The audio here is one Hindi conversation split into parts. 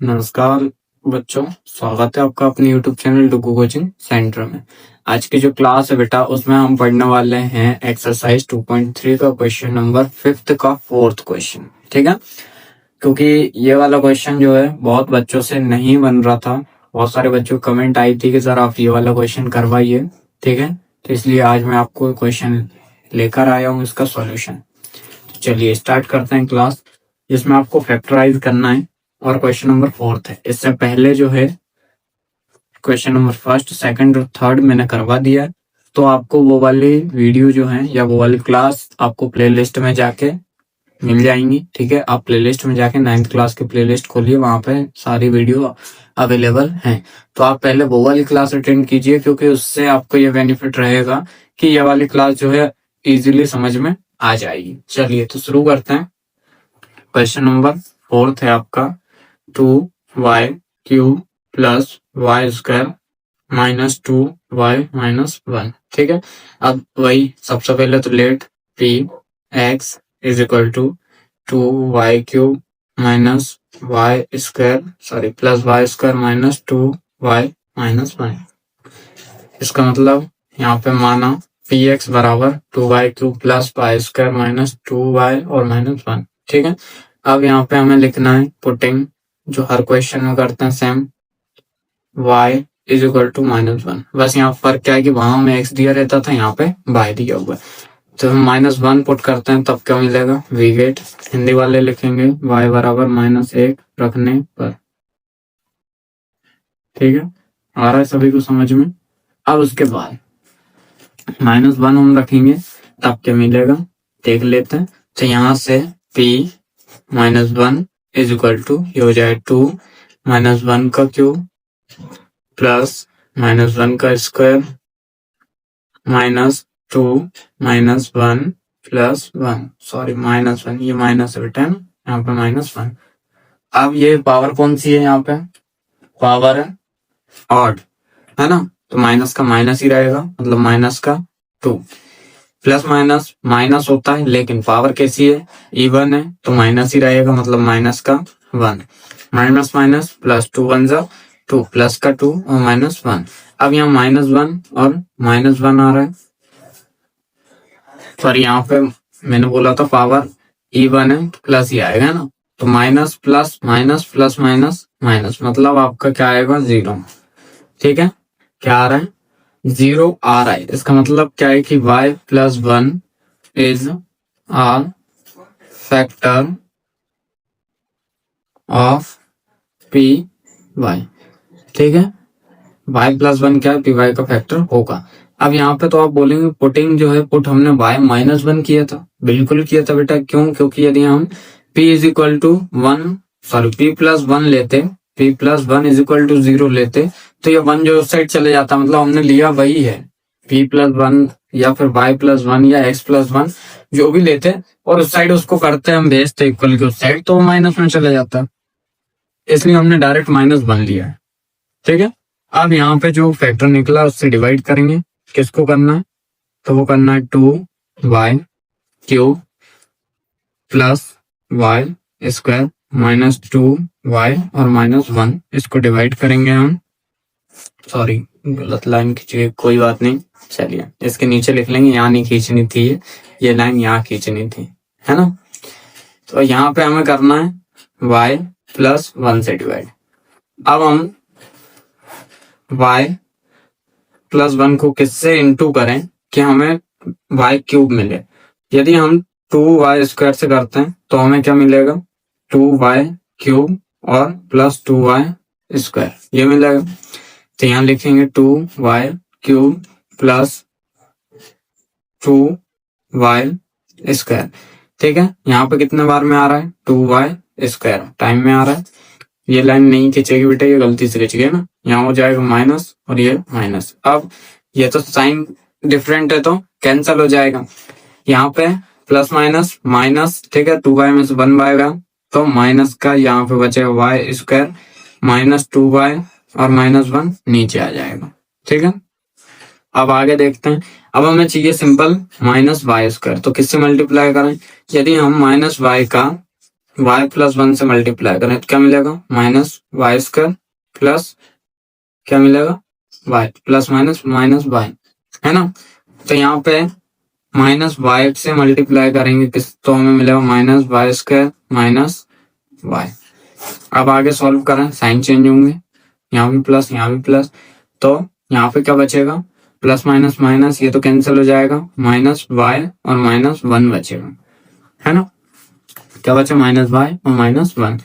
नमस्कार बच्चों, स्वागत है आपका अपने YouTube चैनल डुगू कोचिंग सेंटर में। आज की जो क्लास है बेटा, उसमें हम पढ़ने वाले हैं एक्सरसाइज 2.3 का क्वेश्चन नंबर 5 का 4th क्वेश्चन। ठीक है, क्योंकि ये वाला क्वेश्चन जो है बहुत बच्चों से नहीं बन रहा था। बहुत सारे बच्चों को कमेंट आई थी कि सर आप ये वाला क्वेश्चन करवाइए। ठीक है, तो इसलिए आज मैं आपको क्वेश्चन लेकर आया हूँ, इसका सॉल्यूशन। तो चलिए स्टार्ट करते हैं क्लास, जिसमें आपको फैक्टराइज करना है और क्वेश्चन नंबर 4th है। इससे पहले जो है क्वेश्चन नंबर 1st, 2nd और 3rd मैंने करवा दिया है, तो आपको वो वाली वीडियो जो है या वो वाली क्लास आपको प्लेलिस्ट में जाके मिल जाएंगी। ठीक है, आप प्लेलिस्ट में जाके 9th क्लास की प्लेलिस्ट खोलिए, वहां पे सारी वीडियो अवेलेबल हैं। तो आप पहले वो वाली क्लास अटेंड कीजिए, क्योंकि उससे आपको ये बेनिफिट रहेगा कि ये वाली क्लास जो है इजीली समझ में आ जाएगी। चलिए तो शुरू करते हैं। क्वेश्चन नंबर 4th है आपका 2y³ plus Y square minus 2y minus 1। ठीक है, अब वही सबसे पहले तो let p x is equal to 2y³ minus Y square plus Y square minus 2y minus 1। इसका मतलब यहाँ पे माना px बराबर 2y³ plus Y square minus 2y और माइनस 1। ठीक है, अब यहाँ पे हमें लिखना है पुटिंग, जो हर क्वेश्चन में करते हैं same, y is equal to minus 1। बस यहाँ फर्क क्या है कि वहां हमें x दिया रहता था, यहाँ पे y दिया हुआ है। तो हम -1 पुट करते हैं, तब क्या मिलेगा, वी गेट, हिंदी वाले लिखेंगे y बराबर -1 रखने पर। ठीक है, आ रहा है सभी को समझ में। अब उसके बाद -1 हम रखेंगे, तब क्या मिलेगा देख लेते हैं। तो यहाँ से p -1 इज इक्वल टू ये हो जाए 2 -1 का क्यूब प्लस -1 का स्क्वायर माइनस 2 -1 प्लस 1, सॉरी -1, ये माइनस बेटा है ना, यहाँ पे -1। अब ये पावर कौन सी है, यहाँ पे पावर है ऑड, है ना, तो माइनस का माइनस ही रहेगा, मतलब माइनस का 2। प्लस माइनस माइनस होता है, लेकिन पावर कैसी है, इवन है, तो माइनस ही रहेगा, मतलब माइनस का 1। माइनस माइनस प्लस 2 1 जा 2, प्लस का 2 और -1। अब यहाँ -1 और -1 आ रहा है, पर यहाँ पे मैंने बोला था पावर इवन है, प्लस ही आएगा ना, तो minus plus minus plus minus minus, मतलब आपका क्या आएगा 0। ठीक है, क्या आ रहा है, 0 आ रहा है। इसका मतलब क्या है कि y plus 1 is a factor of P Y. ठीक है, y प्लस 1 क्या है, पी वाई का फैक्टर होगा। अब यहाँ पे तो आप बोलेंगे पुटिंग जो है, पुट हमने y -1 किया था, बिल्कुल किया था बेटा। क्यों, क्योंकि यदि हम p is equal to 1, sorry p plus 1 लेते, p plus 1 is equal to 0 लेते, तो ये 1 जो उस साइड चले जाता, मतलब हमने लिया वही है, p प्लस 1 या फिर y प्लस 1 या x प्लस 1 जो भी लेते, और उस साइड उसको करते हम भेजते इक्वल के उस साइड, तो माइनस में चले जाता, इसलिए हमने डायरेक्ट -1 लिया है। ठीक है, अब यहाँ पे जो फैक्टर निकला उससे डिवाइड करेंगे, किसको करना है, तो वो करना है 2y³ plus Y square minus 2y और -1, इसको डिवाइड करेंगे हम, सॉरी गलत लाइन खींची, कोई बात नहीं, चलिए इसके नीचे लिख लेंगे, यहाँ नहीं खींचनी थी, ये लाइन यहाँ खींचनी थी, है ना। तो यहाँ पे हमें करना है y प्लस 1 से डिवाइड। अब हम y प्लस 1 को किससे इंटू करें कि हमें y³ मिले। यदि हम 2y² से करते हैं तो हमें क्या मिलेगा, 2y³ और प्लस 2y², ये मिलेगा। तो यहाँ लिखेंगे 2y³ प्लस 2y²। ठीक है, यहाँ पे कितने बार में आ रहा है, 2y² टाइम में आ रहा है। ये लाइन नहीं खींचेगी बेटा, ये गलती से खींच गया ना, यहाँ हो जाएगा माइनस और ये माइनस। अब ये तो साइन डिफरेंट है तो कैंसल हो जाएगा, यहाँ पे प्लस माइनस माइनस, ठीक है, 2y में से 1 आएगा, तो माइनस का यहाँ पे बचेगा y² माइनस 2y और -1 नीचे आ जाएगा। ठीक है, अब आगे देखते हैं। अब हमें चाहिए सिंपल -y², तो किससे मल्टीप्लाई करें, यदि हम -y का y प्लस 1 से मल्टीप्लाई करें तो क्या मिलेगा, माइनस वाई स्क्वायर प्लस क्या मिलेगा, y plus minus minus y, है ना। तो यहाँ पे माइनस वाई से मल्टीप्लाई करेंगे किस, तो हमें मिलेगा minus Y square minus Y. अब आगे सॉल्व करें, साइन चेंज होंगे, यहाँ भी प्लस यहाँ भी प्लस, तो यहाँ पे क्या बचेगा, प्लस माइनस माइनस ये तो कैंसिल हो जाएगा, माइनस वाई और माइनस 1 बचेगा, है ना। क्या बचा, माइनस वाई और माइनस 1।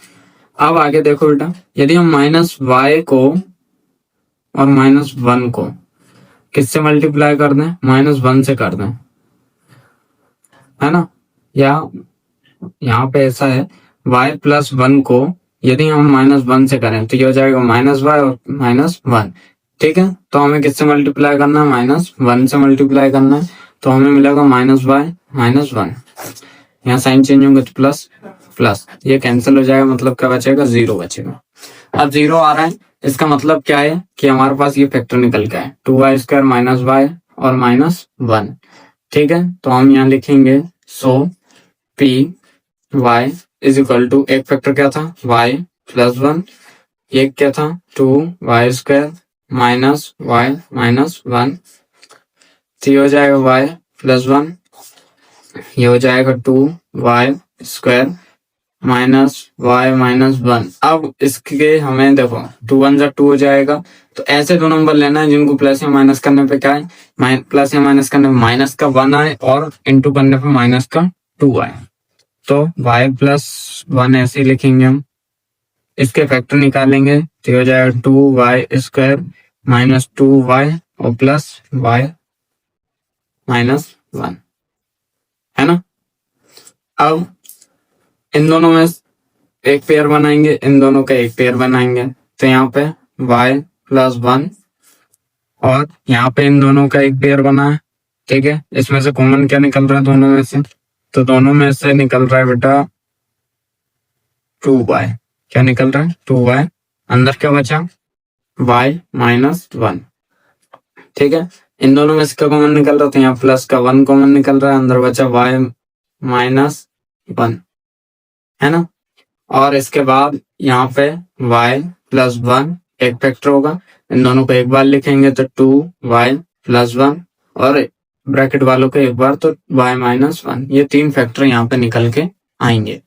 अब आगे देखो बेटा, यदि हम माइनस वाई को और माइनस 1 को किससे मल्टीप्लाई कर दें, माइनस 1 से कर दें, है ना। या यहाँ पे ऐसा है, y प्लस 1 को यदि हम माइनस 1 से करें तो ये हो जाएगा माइनस वाई और माइनस 1, ठीक है। तो हमें किससे मल्टीप्लाई करना है, माइनस 1 से मल्टीप्लाई करना है, तो हमें मिलेगा माइनस वाई माइनस 1। यहाँ साइन चेंज होंगे तो प्लस प्लस, ये कैंसिल हो जाएगा, मतलब क्या बचेगा, 0 बचेगा। अब 0 आ रहा है, इसका मतलब क्या है कि हमारे पास ये फैक्टर निकल के है, 2y स्क्वायर माइनस वाई और माइनस 1, ठीक है। तो हम यहाँ लिखेंगे so p y is equal to, एक फैक्टर क्या था y प्लस 1, एक क्या था 2y square minus y minus 1, तो ये हो जाएगा y प्लस 1, ये हो जाएगा 2y square minus y minus 1। अब इसके हमें देखो 2 1 जा 2 हो जाएगा, तो ऐसे दो नंबर लेना है जिनको प्लस या माइनस करने पे क्या है, प्लस या माइनस करने पे माइनस का 1 आए और इंटू करने पे माइनस का 2 आए। तो y प्लस 1 ऐसे ही लिखेंगे हम, इसके फैक्टर निकालेंगे तो हो जाएगा 2y स्क्वायर माइनस 2y और प्लस y माइनस 1, है ना। अब इन दोनों में एक पेयर बनाएंगे, इन दोनों का एक पेयर बनाएंगे, तो यहाँ पे y प्लस 1 और यहाँ पे इन दोनों का एक पेयर बना है, ठीक है। इसमें से कॉमन क्या निकल रहा है दोनों में से, तो दोनों में से निकल रहा है बेटा 2y, क्या निकल रहा है 2y, अंदर क्या बचा y माइनस 1, ठीक है। इन दोनों में से क्या कॉमन निकल रहा था, यहाँ प्लस का 1 कॉमन निकल रहा है, अंदर बचा y माइनस 1, है ना। और इसके बाद यहाँ पे y प्लस 1 एक फैक्टर होगा, इन दोनों को एक बार लिखेंगे तो 2y प्लस 1 और ब्रैकेट वालों को एक बार तो y माइनस 1, ये तीन फैक्टर यहाँ पे निकल के आएंगे।